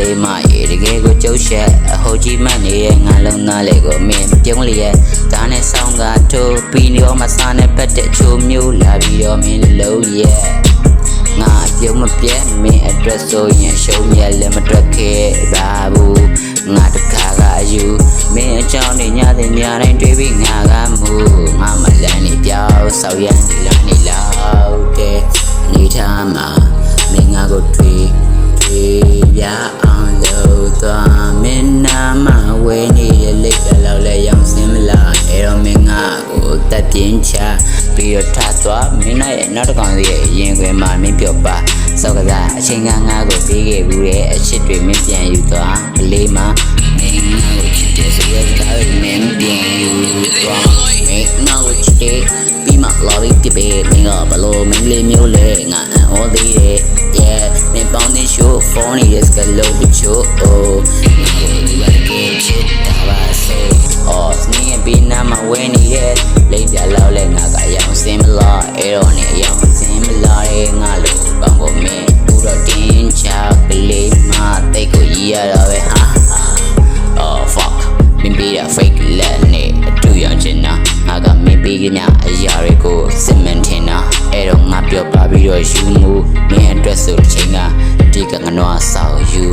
လေးမရေတကယ်ကိုကြုတ်ရှက်အဟိုကြီးမှတ်နေရဲ့ငါလုံးသားလေးကိုမင်းပြုံးလျက်ဒါနဲ့ဆောင်းကထိုးပြီးရောမစားနဲ့ပတ်တဲ့ချိုမျိုးလာပြီးတော့မင်းလုံးရဲ့ငါပြုံးမပြဲမင်းအတွက်ဆိုရင်ရှုံးမြက်လည်းမတွက်ခဲ့ပါဘူးငါတခါကယူမင်းအကြောင်းနဲ့ညတဲ့ညတိုင်းတွေးပြီးငါကမှုငါမလန်းနေပြောင်းဆောက်ရမ်းနေလားနေလောက်တဲ့အနေထားမှာမင်းငါကိုတွေ့ရအောင်လို့သွားမင်းနာမဝဲနေရလိတ်လောက်လဲရောင်စင်းမလားအဲ့တော့မင်းငါကိုတက်ပြင်းချပြီးတော့ထားသွားမင်းရဲ့နောက်တစ်ကောင်ရဲ့ရင်ခွင်မှာမင်းပြောပါစောက်ကစားအချိန်ကငါကိုပေးခဲ့ဘူးတဲ့အချစ်တွေမင်းပြန်ယူသွားကလေးမမင်းငါကိုချစ်တဲ့ဆိုရတဲ့မင်းပြန်ယူသွားမင်းငါကိုချစ်တဲ့ပြီးမှလာပြီးပြပေးမင်းကဘလို့မင်းလေးမျိုးလဲငါအန်သေးတယ် yeah မင်းပေါင်းနေရှိုးဖုန်းနေစကလုံးတချို့ oh ငါကိုချစ်တာပါဆို oh စနေပြီးနာမဝဲနေရဲ့လိပ်ပြလောက်လဲငါကရောင်စင်းမလားအဲ့တော့နေရောင်စင်းမလားရဲ့ငါလို့ကောင်းကိုမင်းဘူးတော့တင်းချကလေးမတိတ်ကိုရရတော့ပဲဟာ oh fuck မင်းပြီးတာ fake လက်နဲ့အတူရောင်ချင်တာငါကမင်းပြီးကညအရာတွေကိုစစ်မှန်ထင်တာအဲ့တော့ငါပြောပါပြီးတော့ယူမှုမင်းအတွက်ဆိုတစ်ချိန်ကဒီကငနွားဆောက်ယူ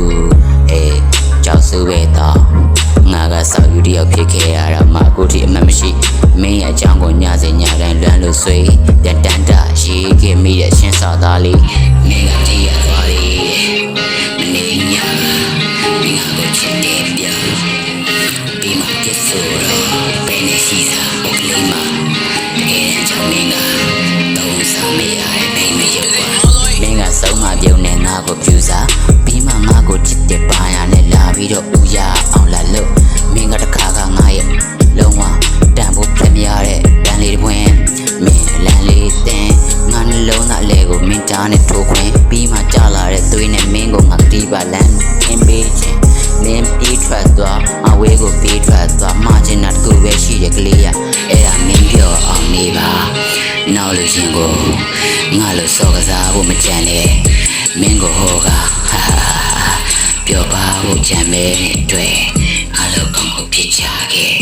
အေးကြောက်စုပဲတော့ငါကဆောက်ယူတယောက်ဖြစ်ခဲ့ရတာမှအခုထိအမှန်မရှိမင်းရဲ့အကြောင်းကိုညစဉ်ညတိုင်းလွမ်းလို့ဆွေးပြန်တန်းတာရေးခဲ့မိတဲ့ရှင်းစာသားလေးမင်းကတည်ရသွားတယ်မနေညာမင်းကချစ်တယ်ပြောပြီးမှပြစ်ဆိုတော့ဘယ်နဲ့ရှိစားဘုတ်လေးမှာတကယ်ကြောင့်မင်းကတော့စားမရတဲ့မိမရုပ်ကွာမင်းကစုံမပြုံးနဲ့ငါကိုပြူစားပြီးမှငါကိုချစ်တဲ့ပါရနဲ့လာပြီးတော့ဦးရအောင်လာလို့မင်းကတခါကငါရဲ့လုံးဝတန်ဖို့ပြမရတဲ့တန်လေးတစ်ပွင့်မင်းလမ်းလေးတင်ငါနှလုံးသားအလဲကိုမင်းတားနဲ့ထိုးခွင်းပြီးမှကြလာတဲ့သွေးနဲ့မင်းကိုငါတီးပါလမ်းအင်းပေးခြင်းမင်းပြေးထွက်သွားအဝေးကိုပြေးထွက်သွားမှချင်တာတကူပဲရှိတဲ့ကလေးရအဲ့ဒါမင်းပြောအောင်နေပါနောက်လို့ရှင်ကိုငါလို့စောကစားဖို့မကြံနဲ့မင်းကိုဟောကပြောပါဖို့ကြံမဲ့တွေ့ငါလို့ကောင်းကိုဖြစ်ချခဲ့